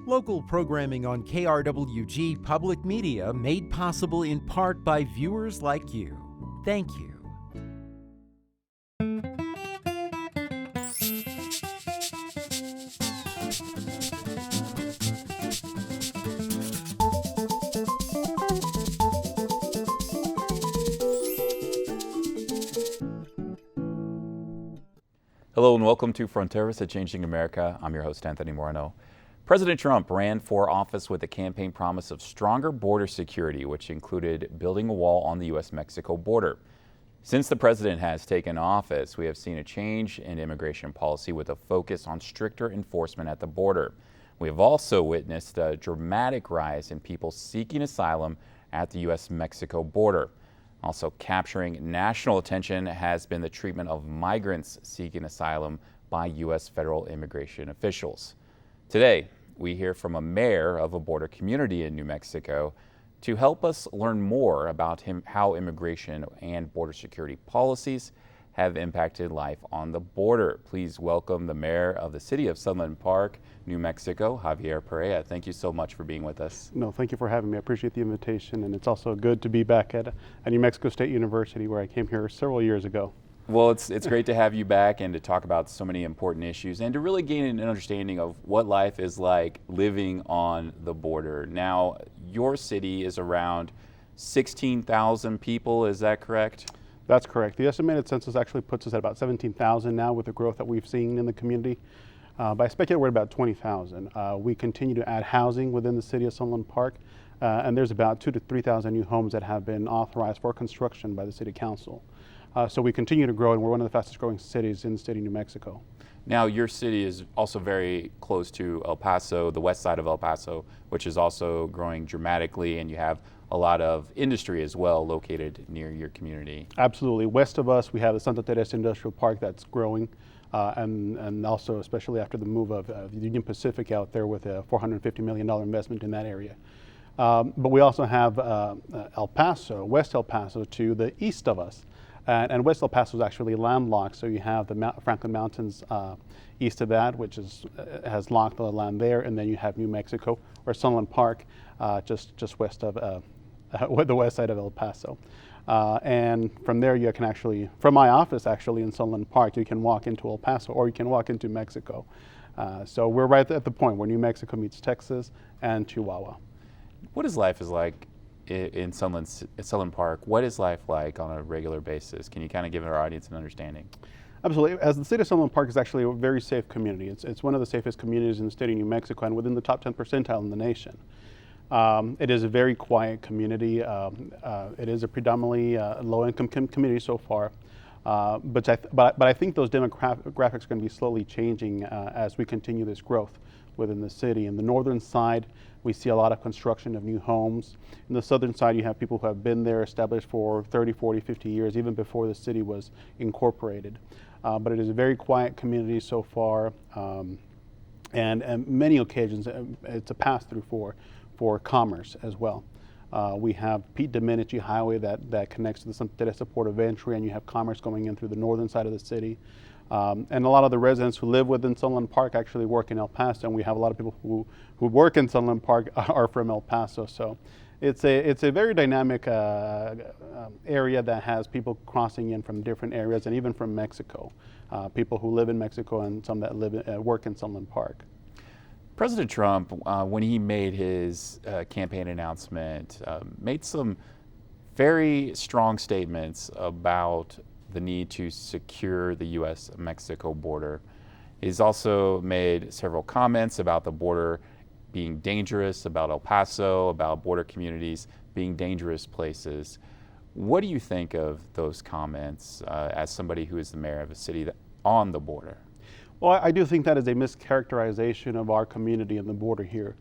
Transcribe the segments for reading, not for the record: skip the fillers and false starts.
Local programming on KRWG Public Media made possible in part by viewers like you. Thank you. Hello and welcome to Fronteras, a Changing America. I'm your host, Anthony Moreno. President Trump ran for office with a campaign promise of stronger border security, which included building a wall on the U.S.-Mexico border. Since the president has taken office, we have seen a change in immigration policy with a focus on stricter enforcement at the border. We have also witnessed a dramatic rise in people seeking asylum at the U.S.-Mexico border. Also capturing national attention has been the treatment of migrants seeking asylum by U.S. federal immigration officials. Today, we hear from a mayor of a border community in New Mexico to help us learn more about how immigration and border security policies have impacted life on the border. Please welcome the mayor of the city of Sunland Park, New Mexico, Javier Perea. Thank you so much for being with us. No, thank you for having me. I appreciate the invitation, and it's also good to be back at New Mexico State University, where I came here several years ago. Well, it's great to have you back and to talk about so many important issues and to really gain an understanding of what life is like living on the border. Now, your city is around 16,000 people, is that correct? That's correct. The estimated census actually puts us at about 17,000 now with the growth that we've seen in the community. But I speculate we're at about 20,000. We continue to add housing within the city of Sunland Park, and there's about 2,000 to 3,000 new homes that have been authorized for construction by the city council. So we continue to grow, and we're one of the fastest growing cities in the state of New Mexico. Now, your city is also very close to El Paso, the west side of El Paso, which is also growing dramatically, and you have a lot of industry as well located near your community. Absolutely. West of us, we have the Santa Teresa Industrial Park that's growing, and also especially after the move of Union Pacific out there with a $450 million investment in that area. But we also have El Paso, West El Paso to the east of us. And West El Paso is actually landlocked, so you have the Franklin Mountains east of that, which has locked the land there, and then you have New Mexico, or Sunland Park, just west of the west side of El Paso. And from there you can actually, from my office actually in Sunland Park, you can walk into El Paso or you can walk into Mexico. So we're right at the point where New Mexico meets Texas and Chihuahua. What is life like in Sunland Park? What is life like on a regular basis? Can you kind of give our audience an understanding? Absolutely. As the state of Sunland Park is actually a very safe community. It's one of the safest communities in the state of New Mexico and within the top 10 percentile in the nation. It is a very quiet community. It is a predominantly low-income community so far, but I think those demographics are going to be slowly changing as we continue this growth within the city. In the northern side, we see a lot of construction of new homes. In the southern side, you have people who have been there established for 30, 40, 50 years, even before the city was incorporated. But it is a very quiet community so far, and many occasions it's a pass-through for commerce as well. We have Pete Domenici Highway that connects to the Santa Teresa Port of Entry, and you have commerce going in through the northern side of the city. And a lot of the residents who live within Sunland Park actually work in El Paso, and we have a lot of people who work in Sunland Park are from El Paso. So it's a very dynamic area that has people crossing in from different areas and even from Mexico. People who live in Mexico and some that work in Sunland Park. President Trump, when he made his campaign announcement, made some very strong statements about the need to secure the U.S.-Mexico border. He's also made several comments about the border being dangerous, about El Paso, about border communities being dangerous places. What do you think of those comments as somebody who is the mayor of a city on the border? Well, I do think that is a mischaracterization of our community and the border here.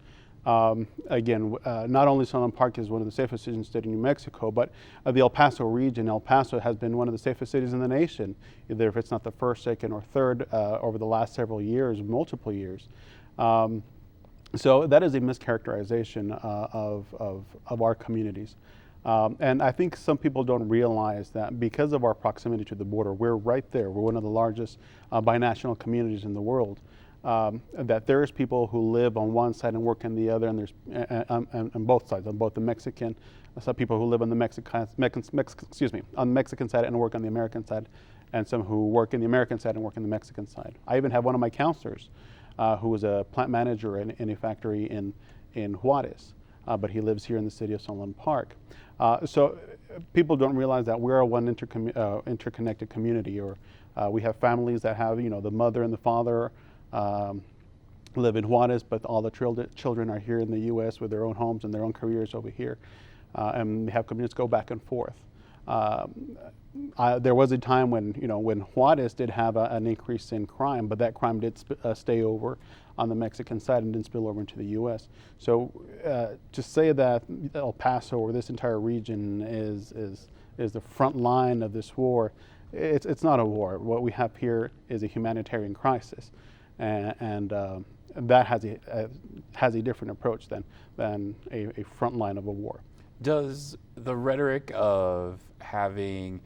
Again, not only Sunland Park is one of the safest cities in the state of New Mexico, but the El Paso region. El Paso has been one of the safest cities in the nation, either if it's not the first, second, or third over the last several years, multiple years. So that is a mischaracterization of our communities. And I think some people don't realize that because of our proximity to the border, we're right there. We're one of the largest binational communities in the world. that there's people who live on one side and work on the other, and there's on both sides, on both the Mexican, some people who live on the Mexican side and work on the American side, and some who work in the American side and work in the Mexican side. I even have one of my counselors who was a plant manager in a factory in Juarez, but he lives here in the city of Sunland Park. So people don't realize that we're a one interconnected community, or we have families that have, the mother and the father live in Juarez, but all the children are here in the U.S. with their own homes and their own careers over here, and we have communities go back and forth. There was a time when Juarez did have an increase in crime, but that crime did stay over on the Mexican side and didn't spill over into the U.S. So to say that El Paso or this entire region is the front line of this war, it's not a war. What we have here is a humanitarian crisis, and that has a different approach than a front line of a war. Does the rhetoric of having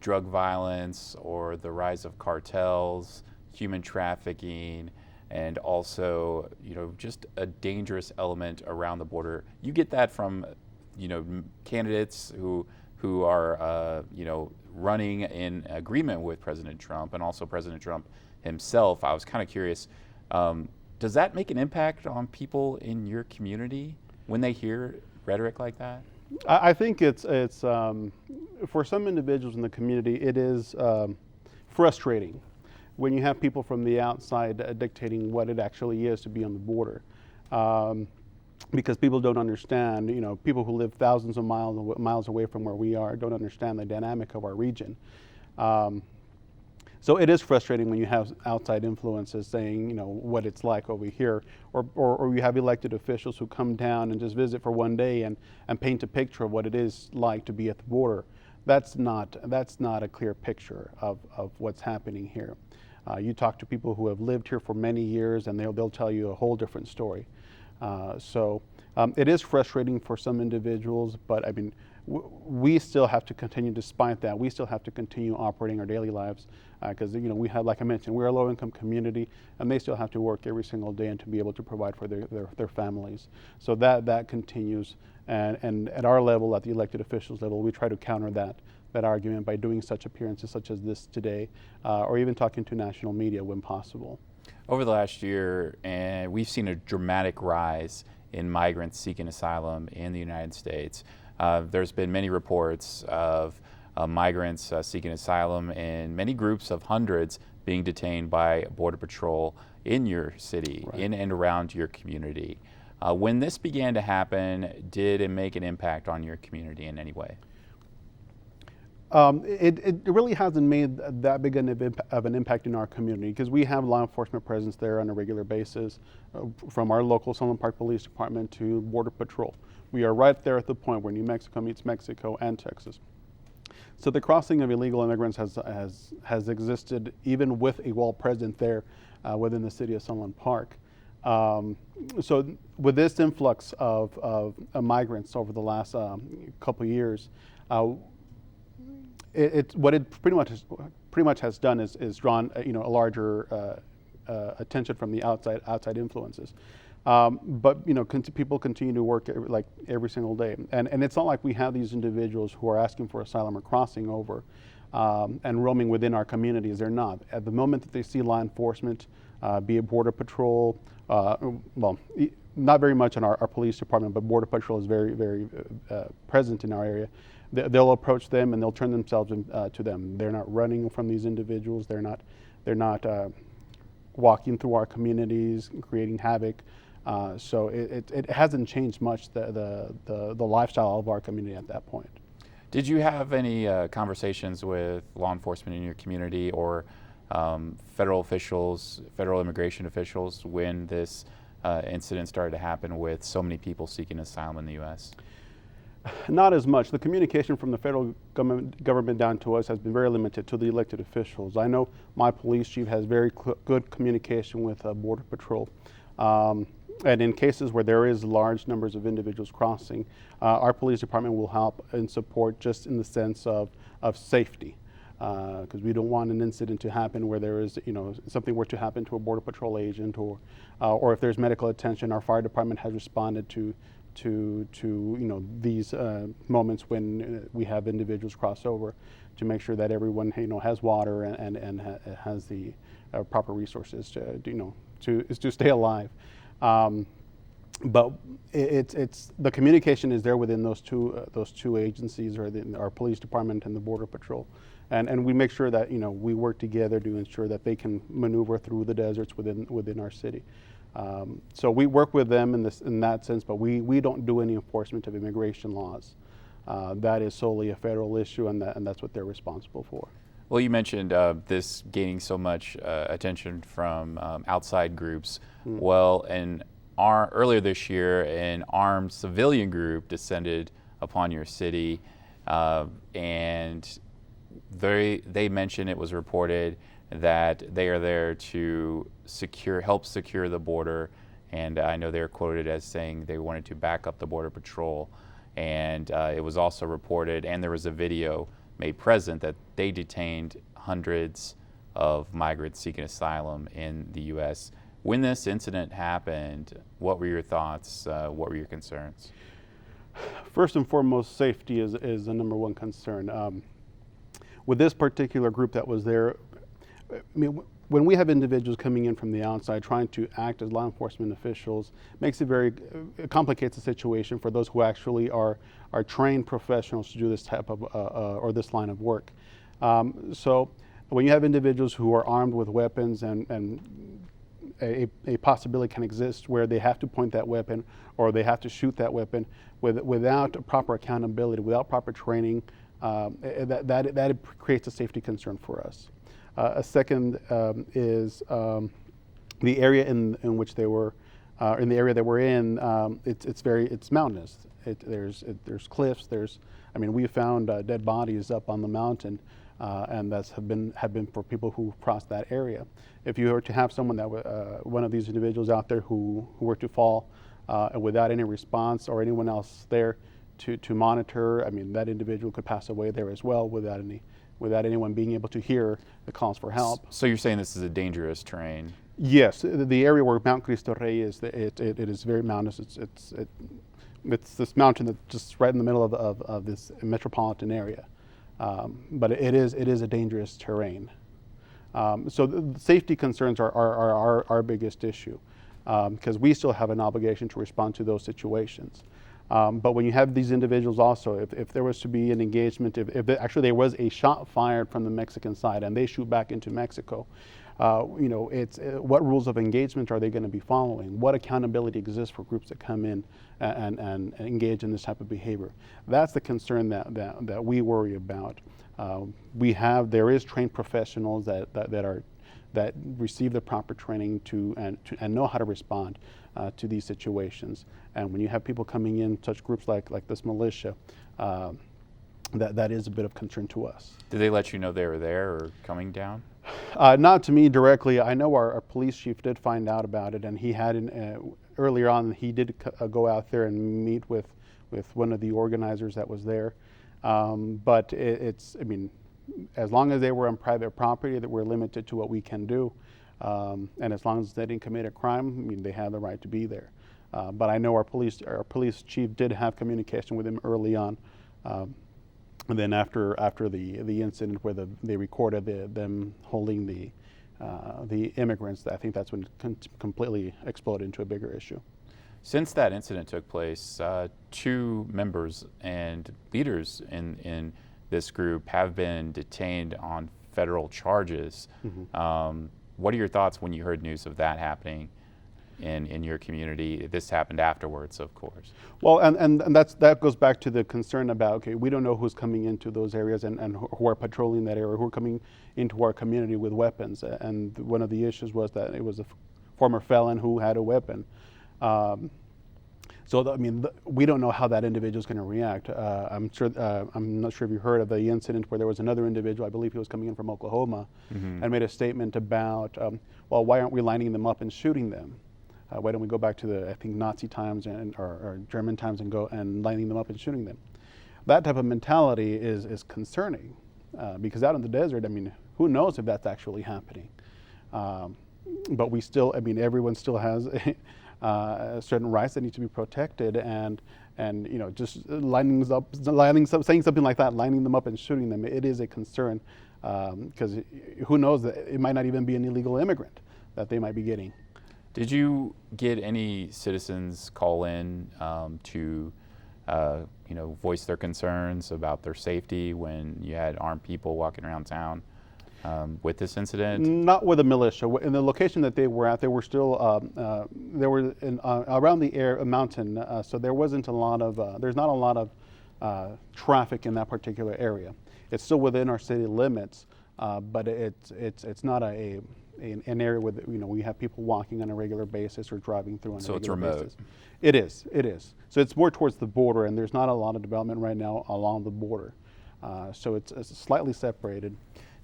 drug violence or the rise of cartels, human trafficking, and also just a dangerous element around the border, you get that from candidates who are running in agreement with President Trump and also President Trump himself? I was kind of curious, does that make an impact on people in your community when they hear rhetoric like that? I think it's for some individuals in the community, it is frustrating when you have people from the outside dictating what it actually is to be on the border, because people don't understand. People who live thousands of miles away from where we are don't understand the dynamic of our region. So it is frustrating when you have outside influences saying, what it's like over here, or you have elected officials who come down and just visit for one day and paint a picture of what it is like to be at the border. That's not a clear picture of what's happening here. You talk to people who have lived here for many years, and they'll tell you a whole different story. So it is frustrating for some individuals, but I mean, we still have to continue. Despite that, we still have to continue operating our daily lives, because we have, like I mentioned, we're a low-income community, and they still have to work every single day and to be able to provide for their families. So that continues, and at our level, at the elected officials level, we try to counter that argument by doing such appearances such as this today, or even talking to national media when possible. Over the last year, we've seen a dramatic rise in migrants seeking asylum in the United States. There's been many reports of migrants seeking asylum, and many groups of hundreds being detained by Border Patrol in your city, right, in and around your community. When this began to happen, did it make an impact on your community in any way? It really hasn't made that big of an impact in our community, because we have law enforcement presence there on a regular basis, from our local Sunland Park Police Department to Border Patrol. We are right there at the point where New Mexico meets Mexico and Texas. So the crossing of illegal immigrants has existed even with a wall present there within the city of Sunland Park. So with this influx of migrants over the last couple of years, what it pretty much has done is drawn a larger attention from the outside influences. But people continue to work every single day, and it's not like we have these individuals who are asking for asylum or crossing over and roaming within our communities. They're not. At the moment that they see law enforcement, be it Border Patrol, not very much in our police department, but Border Patrol is very, very present in our area. They'll approach them and they'll turn themselves to them. They're not running from these individuals. They're not walking through our communities, creating havoc. So it hasn't changed much the lifestyle of our community at that point. Did you have any conversations with law enforcement in your community or federal officials, federal immigration officials, when this incident started to happen with so many people seeking asylum in the U.S.? Not as much. The communication from the federal government down to us has been very limited to the elected officials. I know my police chief has very good communication with Border Patrol. And in cases where there is large numbers of individuals crossing, our police department will help and support just in the sense of safety. because we don't want an incident to happen where there is, something were to happen to a Border Patrol agent, or if there's medical attention. Our fire department has responded to these moments when we have individuals cross over, to make sure that everyone has water and has the proper resources to stay alive. But it's the communication is there within those two agencies, or our police department and the Border Patrol, and we make sure that we work together to ensure that they can maneuver through the deserts within our city. So we work with them in that sense, but we don't do any enforcement of immigration laws. That is solely a federal issue, and that's what they're responsible for. Well, you mentioned this gaining so much attention from outside groups. Well, earlier this year, an armed civilian group descended upon your city, and they mentioned, it was reported, that they are there to help secure the border, and I know they're quoted as saying they wanted to back up the Border Patrol, and it was also reported, and there was a video made present, that they detained hundreds of migrants seeking asylum in the U.S. When this incident happened, what were your thoughts? What were your concerns? First and foremost, safety is the number one concern. With this particular group that was there, I mean, when we have individuals coming in from the outside trying to act as law enforcement officials, it complicates the situation for those who actually are trained professionals to do this type of or this line of work. So when you have individuals who are armed with weapons, and a possibility can exist where they have to point that weapon or they have to shoot that weapon without proper accountability, without proper training, that creates a safety concern for us. A second is the area in which they were, in the area that we're in. It's mountainous. There's cliffs. We found dead bodies up on the mountain, and that's have been for people who crossed that area. If you were to have someone one of these individuals out there who were to fall without any response or anyone else there to monitor, that individual could pass away there as well without anyone being able to hear the calls for help. So you're saying this is a dangerous terrain? Yes, the area where Mount Cristo Rey is, it is very mountainous. It's this mountain that's just right in the middle of this metropolitan area, but it is a dangerous terrain. So the safety concerns are our biggest issue, because we still have an obligation to respond to those situations. But when you have these individuals also, if there was to be an engagement, if actually there was a shot fired from the Mexican side and they shoot back into Mexico, what rules of engagement are they going to be following? What accountability exists for groups that come in and engage in this type of behavior? That's the concern that we worry about. There is trained professionals that receive the proper training and know how to respond to these situations. And when you have people coming in, such groups like this militia, that is a bit of concern to us. Did they let you know they were there or coming down? Not to me directly. I know our police chief did find out about it, and he had earlier on he did go out there and meet with one of the organizers that was there. But as long as they were on private property, that we're limited to what we can do. And as long as they didn't commit a crime, they have the right to be there. But I know our police chief did have communication with him early on. And then after the incident where they recorded them holding the immigrants, I think that's when it completely exploded into a bigger issue. Since that incident took place, 2 members and leaders in this group have been detained on federal charges. Mm-hmm. What are your thoughts when you heard news of that happening in your community? This happened afterwards, of course. Well, and that goes back to the concern about, okay, we don't know who's coming into those areas and who are patrolling that area, who are coming into our community with weapons. And one of the issues was that it was a former felon who had a weapon. We don't know how that individual is going to react. I'm not sure if you heard of the incident where there was another individual, I believe he was coming in from Oklahoma, mm-hmm. and made a statement about, why aren't we lining them up and shooting them? Why don't we go back to I think Nazi times or German times and go and lining them up and shooting them? That type of mentality is concerning, because out in the desert, who knows if that's actually happening? But we still, everyone still has certain rights that need to be protected, and just saying something like that, lining them up and shooting them, it is a concern, because who knows, that it might not even be an illegal immigrant that they might be getting. Did you get any citizens call in to voice their concerns about their safety when you had armed people walking around town with this incident? Not with the militia. In the location that they were at, they were still around the mountain, so there wasn't a lot of there's not a lot of traffic in that particular area. It's still within our city limits, but it's not an area where we have people walking on a regular basis or driving through on a regular basis. It is. So it's more towards the border, and there's not a lot of development right now along the border. So it's slightly separated.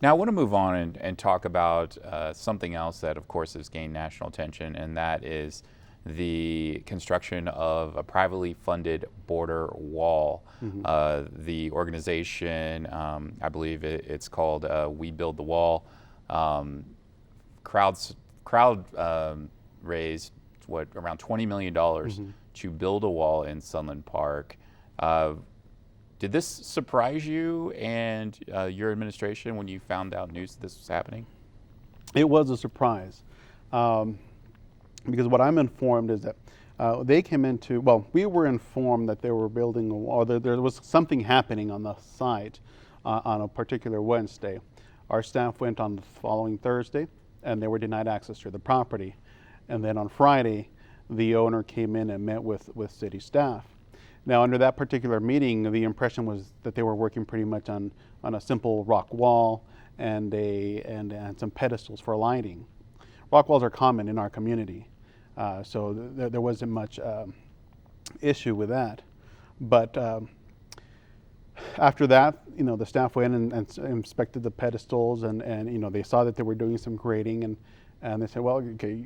Now I want to move on and talk about something else that of course has gained national attention, and that is the construction of a privately funded border wall. Mm-hmm. The organization, I believe it's called We Build the Wall, crowd raised around $20 million mm-hmm. to build a wall in Sunland Park. Did this surprise you and your administration when you found out news that this was happening? It was a surprise, because what I'm informed is that they came into, we were informed that they were building a wall, there was something happening on the site on a particular Wednesday. Our staff went on the following Thursday, and they were denied access to the property. And then on Friday, the owner came in and met with city staff. Now, under that particular meeting, the impression was that they were working pretty much on a simple rock wall and some pedestals for lighting. Rock walls are common in our community, so there wasn't much issue with that. But after that, the staff went and inspected the pedestals, and they saw that they were doing some grading, and they said, well, okay,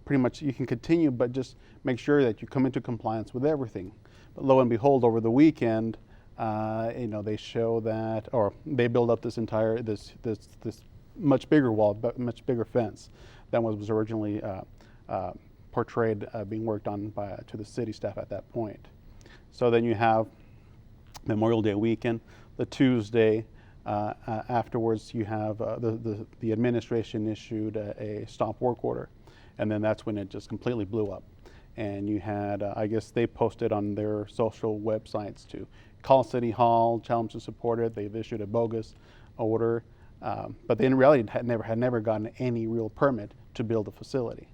pretty much you can continue, but just make sure that you come into compliance with everything. But lo and behold, over the weekend, they show that, or they build up this entire this much bigger wall, but much bigger fence than was originally portrayed being worked on to the city staff at that point. So then you have Memorial Day weekend. The Tuesday afterwards, you have the administration issued a stop work order, and then that's when it just completely blew up. And you had, I guess they posted on their social websites to call City Hall, tell them to support it. They've issued a bogus order, but they in reality had never gotten any real permit to build a facility.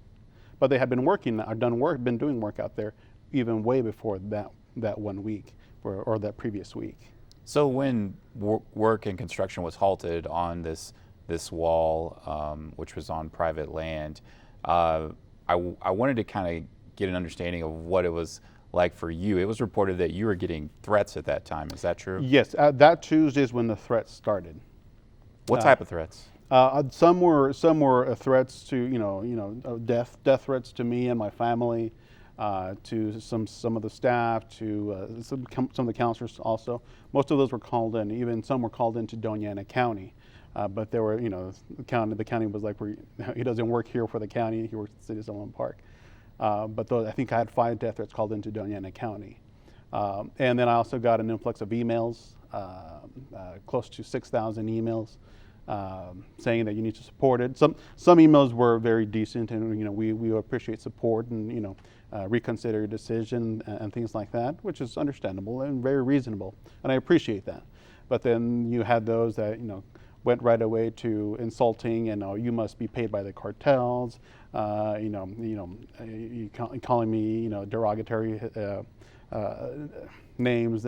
But they had been been doing work out there even way before that 1 week or that previous week. So when work and construction was halted on this wall, which was on private land, I wanted to kind of get an understanding of what it was like for you. It was reported that you were getting threats at that time. Is that true? Yes, that Tuesday is when the threats started. What type of threats? Some were threats to death threats to me and my family, to some of the staff, to some of the counselors also. Most of those were called in. Even some were called into Doña Ana County, but there were the county was like, he doesn't work here for the county. He works at the city of Sunland Park. But I think I had 5 death threats called into Doña Ana County. And then I also got an influx of emails, close to 6,000 emails, saying that you need to support it. Some emails were very decent, and we appreciate support and reconsider your decision and things like that, which is understandable and very reasonable, and I appreciate that. But then you had those that went right away to insulting, and you must be paid by the cartels, calling me derogatory names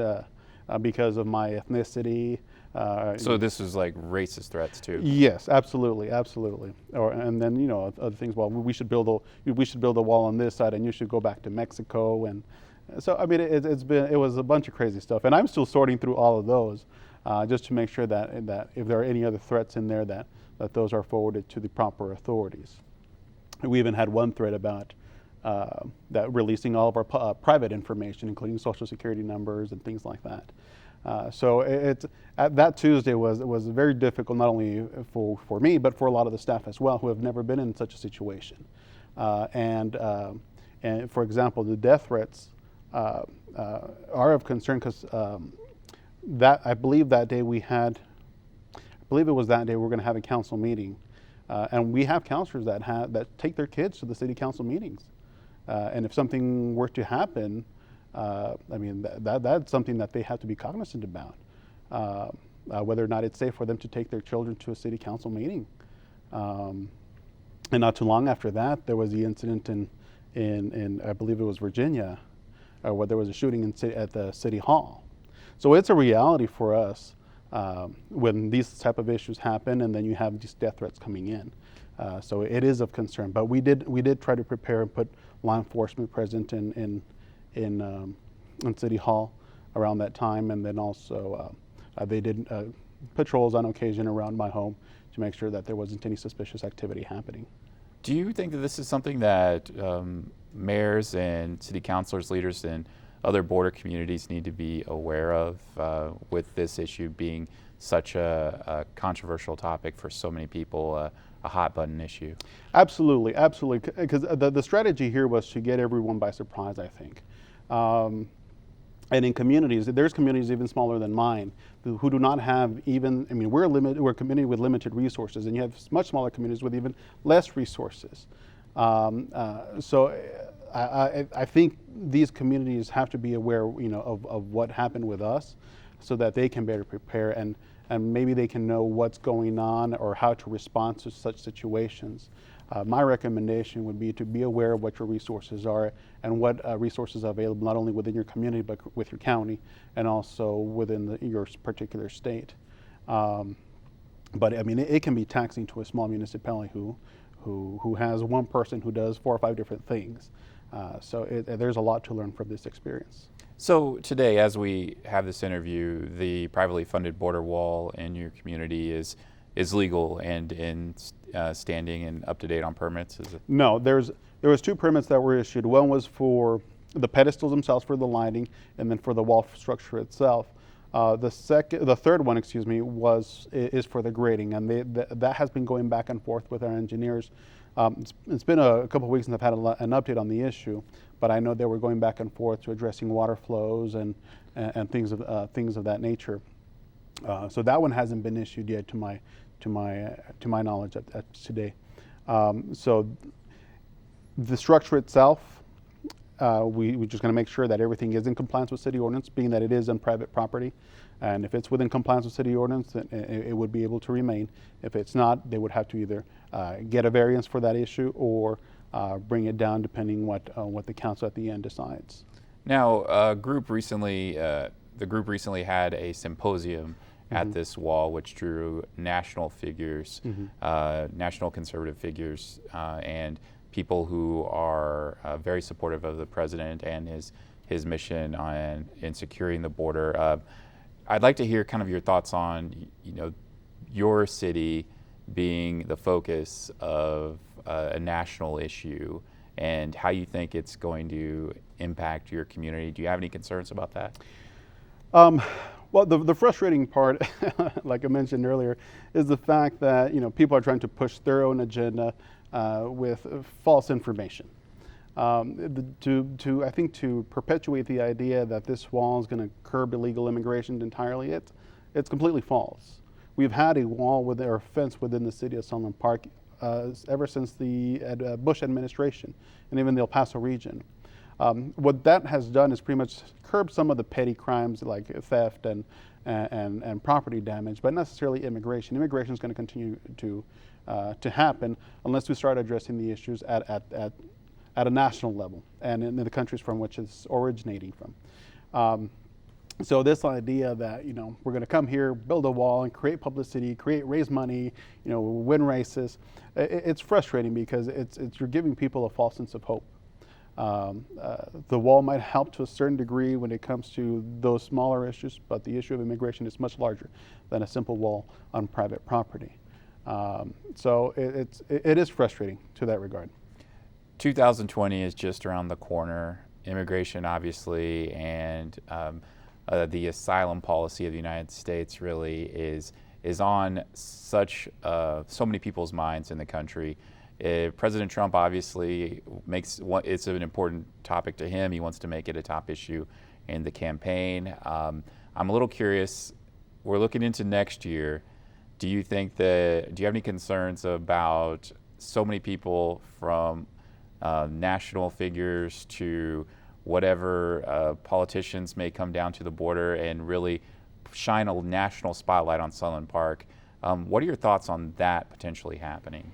because of my ethnicity. So this was like racist threats too. Yes, absolutely. And then other things. Well, we should build a wall on this side, and you should go back to Mexico. And so it was a bunch of crazy stuff, and I'm still sorting through all of those, just to make sure that if there are any other threats in there, that those are forwarded to the proper authorities. We even had one threat about that releasing all of our private information, including social security numbers and things like that. That Tuesday was very difficult, not only for me, but for a lot of the staff as well, who have never been in such a situation. And for example, the death threats are of concern because I believe that day we were going to have a council meeting, and we have counselors that take their kids to the city council meetings, and if something were to happen, that's something that they have to be cognizant about, whether or not it's safe for them to take their children to a city council meeting. And not too long after that, there was the incident in I believe it was Virginia, where there was a shooting at the city hall. So it's a reality for us when these type of issues happen, and then you have these death threats coming in. So it is of concern. But we did try to prepare and put law enforcement present in City Hall around that time, and then also they did patrols on occasion around my home to make sure that there wasn't any suspicious activity happening. Do you think that this is something that mayors and city councilors, leaders in other border communities need to be aware of, with this issue being such a controversial topic for so many people, a hot button issue? Absolutely, because the strategy here was to get everyone by surprise, I think. And in communities, there's communities even smaller than mine who do not have even, we're a community with limited resources, and you have much smaller communities with even less resources. So I think these communities have to be aware, of what happened with us, so that they can better prepare and maybe they can know what's going on or how to respond to such situations. My recommendation would be to be aware of what your resources are and what resources are available not only within your community but with your county and also within your particular state. But it can be taxing to a small municipality who has one person who does 4 or 5 different things. So there's a lot to learn from this experience. So today, as we have this interview, the privately funded border wall in your community is legal and in standing and up to date on permits? Is it? No, there was 2 permits that were issued. One was for the pedestals themselves for the lighting, and then for the wall structure itself. The third one, is for the grading, and that has been going back and forth with our engineers. It's been a couple of weeks since I've had an update on the issue, but I know they were going back and forth to addressing water flows and things of that nature. So that one hasn't been issued yet to my knowledge at today. So the structure itself, we're just going to make sure that everything is in compliance with city ordinance, being that it is on private property. And if it's within compliance with city ordinance, then it would be able to remain. If it's not, they would have to either get a variance for that issue or bring it down, depending what the council at the end decides. Now, the group recently had a symposium at this wall, which drew national figures, national conservative figures, and people who are very supportive of the president and his mission in securing the border. I'd like to hear kind of your thoughts on, your city being the focus of a national issue and how you think it's going to impact your community. Do you have any concerns about that? Well, the frustrating part, like I mentioned earlier, is the fact that people are trying to push their own agenda with false information. I think to perpetuate the idea that this wall is going to curb illegal immigration entirely, it's completely false. We've had a wall or a fence within the city of Sunland Park ever since the Bush administration and even the El Paso region. What that has done is pretty much curb some of the petty crimes like theft and property damage, but not necessarily immigration. Immigration is going to continue to happen unless we start addressing the issues at a national level and in the countries from which it's originating from. So this idea that we're going to come here, build a wall, and create publicity, raise money, win races, it's frustrating because you're giving people a false sense of hope. The wall might help to a certain degree when it comes to those smaller issues, but the issue of immigration is much larger than a simple wall on private property. So it is frustrating to that regard. 2020 is just around the corner. Immigration, obviously, and the asylum policy of the United States really is on so many people's minds in the country. President Trump obviously it's an important topic to him. He wants to make it a top issue in the campaign. I'm a little curious. We're looking into next year. Do you have any concerns about so many people from national figures to whatever politicians may come down to the border and really shine a national spotlight on Sunland Park? What are your thoughts on that potentially happening?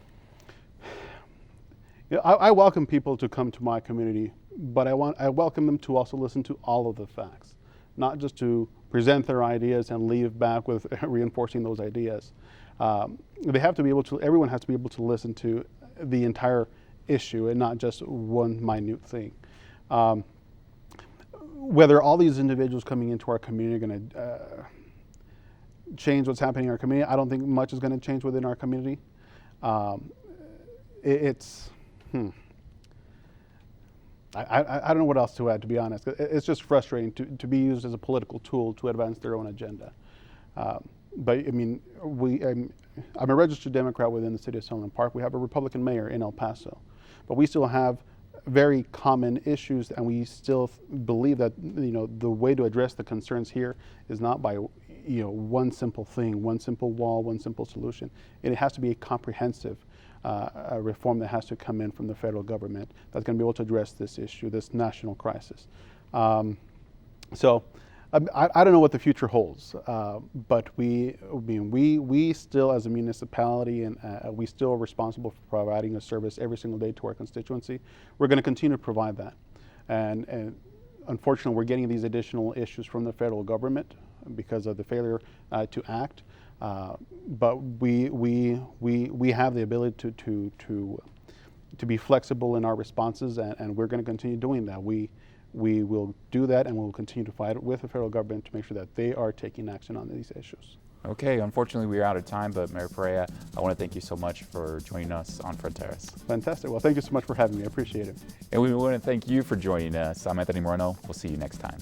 Yeah, I welcome people to come to my community, but I welcome them to also listen to all of the facts, not just to present their ideas and leave back with reinforcing those ideas. They have to be able to. Everyone has to be able to listen to the entire issue and not just one minute thing. Whether all these individuals coming into our community are going to change what's happening in our community, I don't think much is going to change within our community. I don't know what else to add, to be honest. It's just frustrating to be used as a political tool to advance their own agenda. But I mean, I'm a registered Democrat within the city of Sunland Park. We have a Republican mayor in El Paso, but we still have very common issues, and we still believe that the way to address the concerns here is not by one simple thing, one simple wall, one simple solution. It has to be a comprehensive reform that has to come in from the federal government that's going to be able to address this issue, this national crisis. So I don't know what the future holds, but we still, as a municipality, and we still are responsible for providing a service every single day to our constituency. We're going to continue to provide that, and unfortunately, we're getting these additional issues from the federal government because of the failure to act. But we have the ability to be flexible in our responses, and we're going to continue doing that. We will do that, and we'll continue to fight with the federal government to make sure that they are taking action on these issues. Okay, unfortunately we're out of time, but Mayor Perea, I want to thank you so much for joining us on Fronteras. Fantastic. Well, thank you so much for having me. I appreciate it. And we want to thank you for joining us. I'm Anthony Moreno. We'll see you next time.